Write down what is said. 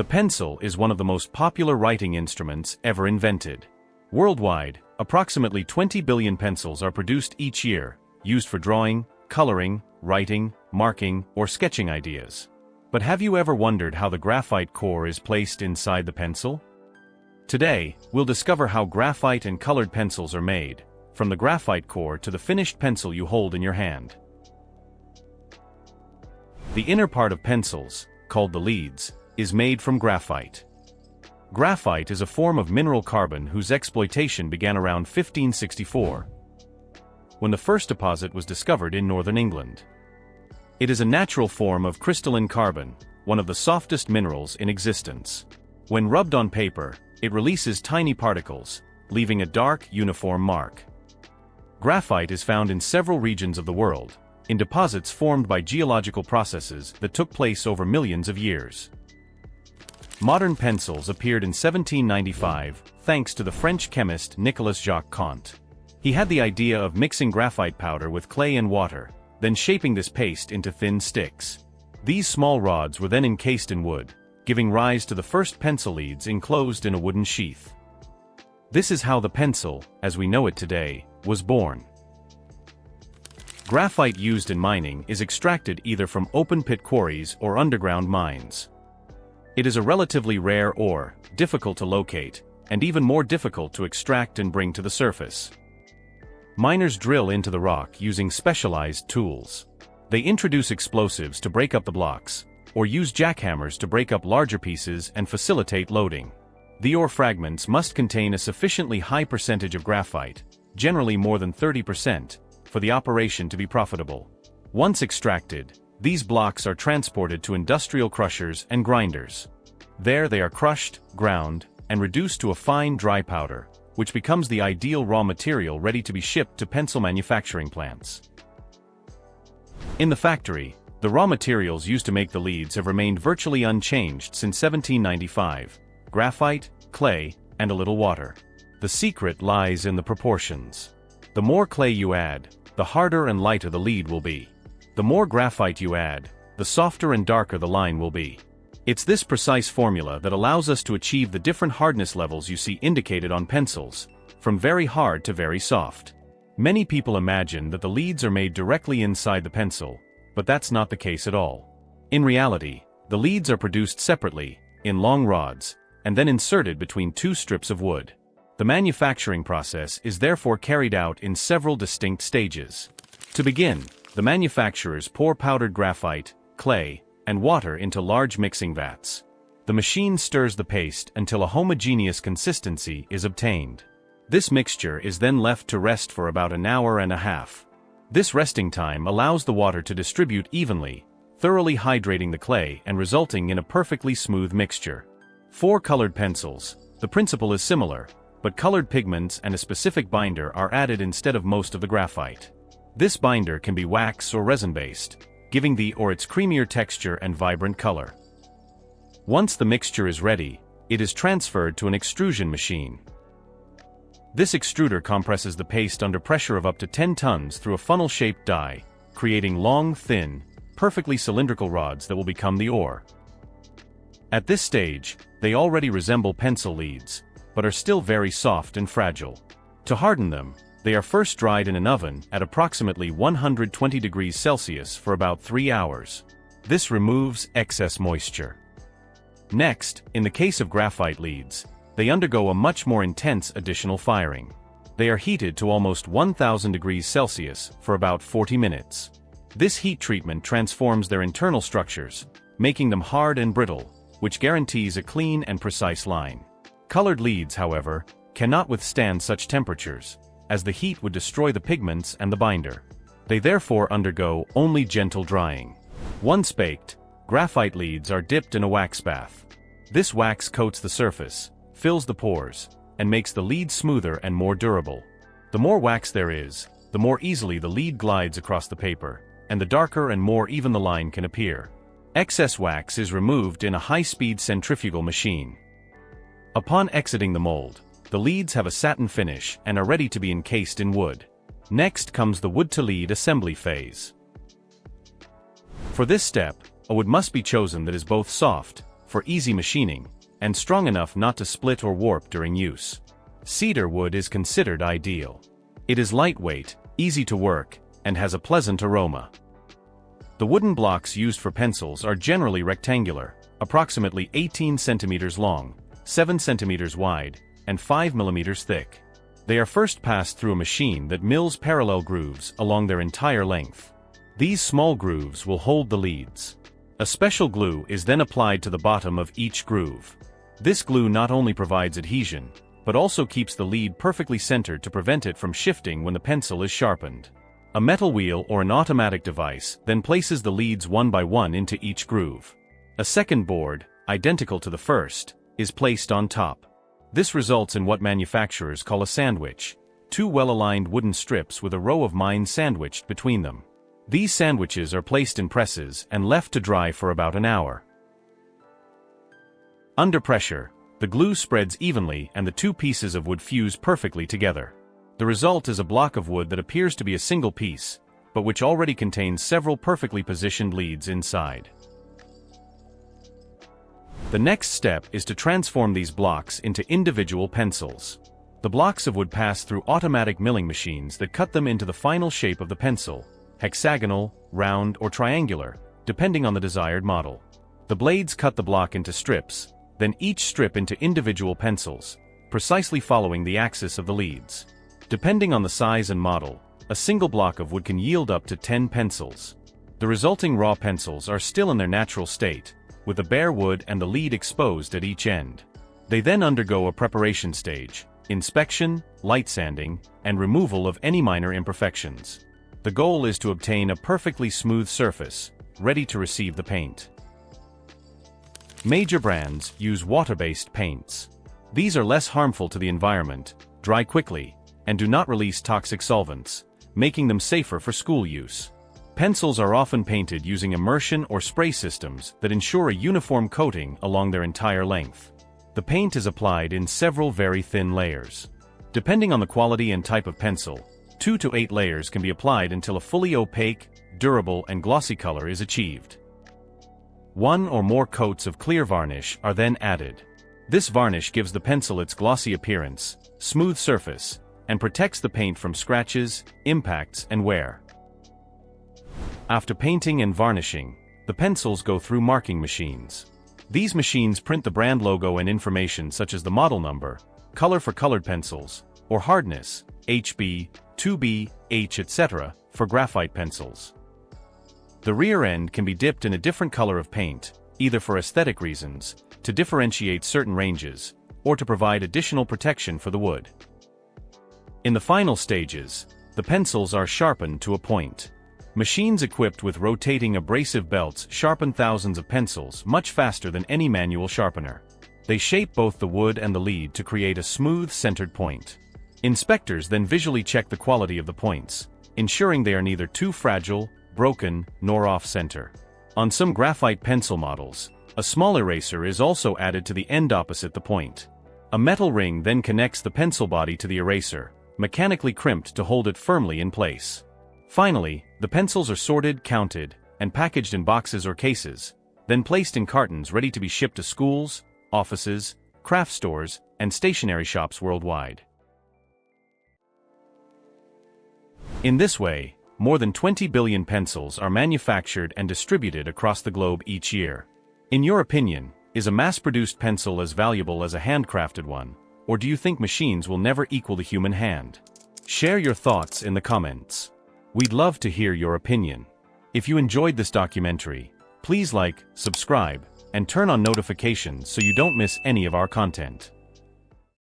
The pencil is one of the most popular writing instruments ever invented. Worldwide, approximately 20 billion pencils are produced each year, used for drawing, coloring, writing, marking, or sketching ideas. But have you ever wondered how the graphite core is placed inside the pencil? Today, we'll discover how graphite and colored pencils are made, from the graphite core to the finished pencil you hold in your hand. The inner part of pencils, called the leads, is made from graphite. Graphite is a form of mineral carbon whose exploitation began around 1564, when the first deposit was discovered in northern England. It is a natural form of crystalline carbon, one of the softest minerals in existence. When rubbed on paper, it releases tiny particles, leaving a dark, uniform mark. Graphite is found in several regions of the world, in deposits formed by geological processes that took place over millions of years. Modern pencils appeared in 1795, thanks to the French chemist Nicolas Jacques Conte. He had the idea of mixing graphite powder with clay and water, then shaping this paste into thin sticks. These small rods were then encased in wood, giving rise to the first pencil leads enclosed in a wooden sheath. This is how the pencil, as we know it today, was born. Graphite used in mining is extracted either from open-pit quarries or underground mines. It is a relatively rare ore, difficult to locate, and even more difficult to extract and bring to the surface. Miners drill into the rock using specialized tools. They introduce explosives to break up the blocks, or use jackhammers to break up larger pieces and facilitate loading. The ore fragments must contain a sufficiently high percentage of graphite, generally more than 30%, for the operation to be profitable. Once extracted, these blocks are transported to industrial crushers and grinders. There they are crushed, ground, and reduced to a fine dry powder, which becomes the ideal raw material ready to be shipped to pencil manufacturing plants. In the factory, the raw materials used to make the leads have remained virtually unchanged since 1795: graphite, clay, and a little water. The secret lies in the proportions. The more clay you add, the harder and lighter the lead will be. The more graphite you add, the softer and darker the line will be. It's this precise formula that allows us to achieve the different hardness levels you see indicated on pencils, from very hard to very soft. Many people imagine that the leads are made directly inside the pencil, but that's not the case at all. In reality, the leads are produced separately, in long rods, and then inserted between two strips of wood. The manufacturing process is therefore carried out in several distinct stages. To begin, the manufacturers pour powdered graphite, clay, and water into large mixing vats. The machine stirs the paste until a homogeneous consistency is obtained. This mixture is then left to rest for about an hour and a half. This resting time allows the water to distribute evenly, thoroughly hydrating the clay and resulting in a perfectly smooth mixture. For colored pencils, the principle is similar, but colored pigments and a specific binder are added instead of most of the graphite. This binder can be wax or resin-based, giving the or its creamier texture and vibrant color. Once the mixture is ready, it is transferred to an extrusion machine. This extruder compresses the paste under pressure of up to 10 tons through a funnel-shaped die, creating long, thin, perfectly cylindrical rods that will become the ore. At this stage, they already resemble pencil leads, but are still very soft and fragile. To harden them, they are first dried in an oven at approximately 120 degrees Celsius for about 3 hours. This removes excess moisture. Next, in the case of graphite leads, they undergo a much more intense additional firing. They are heated to almost 1000 degrees Celsius for about 40 minutes. This heat treatment transforms their internal structures, making them hard and brittle, which guarantees a clean and precise line. Colored leads, however, cannot withstand such temperatures, as the heat would destroy the pigments and the binder. They therefore undergo only gentle drying. Once baked, graphite leads are dipped in a wax bath. This wax coats the surface, fills the pores, and makes the lead smoother and more durable. The more wax there is, the more easily the lead glides across the paper, and the darker and more even the line can appear. Excess wax is removed in a high-speed centrifugal machine. Upon exiting the mold, the leads have a satin finish and are ready to be encased in wood. Next comes the wood-to-lead assembly phase. For this step, a wood must be chosen that is both soft, for easy machining, and strong enough not to split or warp during use. Cedar wood is considered ideal. It is lightweight, easy to work, and has a pleasant aroma. The wooden blocks used for pencils are generally rectangular, approximately 18 centimeters long, 7 centimeters wide, and 5 millimeters thick. They are first passed through a machine that mills parallel grooves along their entire length. These small grooves will hold the leads. A special glue is then applied to the bottom of each groove. This glue not only provides adhesion, but also keeps the lead perfectly centered to prevent it from shifting when the pencil is sharpened. A metal wheel or an automatic device then places the leads one by one into each groove. A second board, identical to the first, is placed on top. This results in what manufacturers call a sandwich, two well-aligned wooden strips with a row of mines sandwiched between them. These sandwiches are placed in presses and left to dry for about an hour. Under pressure, the glue spreads evenly and the two pieces of wood fuse perfectly together. The result is a block of wood that appears to be a single piece, but which already contains several perfectly positioned leads inside. The next step is to transform these blocks into individual pencils. The blocks of wood pass through automatic milling machines that cut them into the final shape of the pencil, hexagonal, round, or triangular, depending on the desired model. The blades cut the block into strips, then each strip into individual pencils, precisely following the axis of the leads. Depending on the size and model, a single block of wood can yield up to 10 pencils. The resulting raw pencils are still in their natural state, with the bare wood and the lead exposed at each end. They then undergo a preparation stage, inspection, light sanding, and removal of any minor imperfections. The goal is to obtain a perfectly smooth surface, ready to receive the paint. Major brands use water-based paints. These are less harmful to the environment, dry quickly, and do not release toxic solvents, making them safer for school use. Pencils are often painted using immersion or spray systems that ensure a uniform coating along their entire length. The paint is applied in several very thin layers. Depending on the quality and type of pencil, 2 to 8 layers can be applied until a fully opaque, durable, and glossy color is achieved. One or more coats of clear varnish are then added. This varnish gives the pencil its glossy appearance, smooth surface, and protects the paint from scratches, impacts, and wear. After painting and varnishing, the pencils go through marking machines. These machines print the brand logo and information such as the model number, color for colored pencils, or hardness, HB, 2B, H, etc., for graphite pencils. The rear end can be dipped in a different color of paint, either for aesthetic reasons, to differentiate certain ranges, or to provide additional protection for the wood. In the final stages, the pencils are sharpened to a point. Machines equipped with rotating abrasive belts sharpen thousands of pencils much faster than any manual sharpener. They shape both the wood and the lead to create a smooth, centered point. Inspectors then visually check the quality of the points, ensuring they are neither too fragile, broken, nor off-center. On some graphite pencil models, a small eraser is also added to the end opposite the point. A metal ring then connects the pencil body to the eraser, mechanically crimped to hold it firmly in place. Finally, the pencils are sorted, counted, and packaged in boxes or cases, then placed in cartons ready to be shipped to schools, offices, craft stores, and stationery shops worldwide. In this way, more than 20 billion pencils are manufactured and distributed across the globe each year. In your opinion, is a mass-produced pencil as valuable as a handcrafted one, or do you think machines will never equal the human hand? Share your thoughts in the comments. We'd love to hear your opinion. If you enjoyed this documentary, please like, subscribe, and turn on notifications so you don't miss any of our content.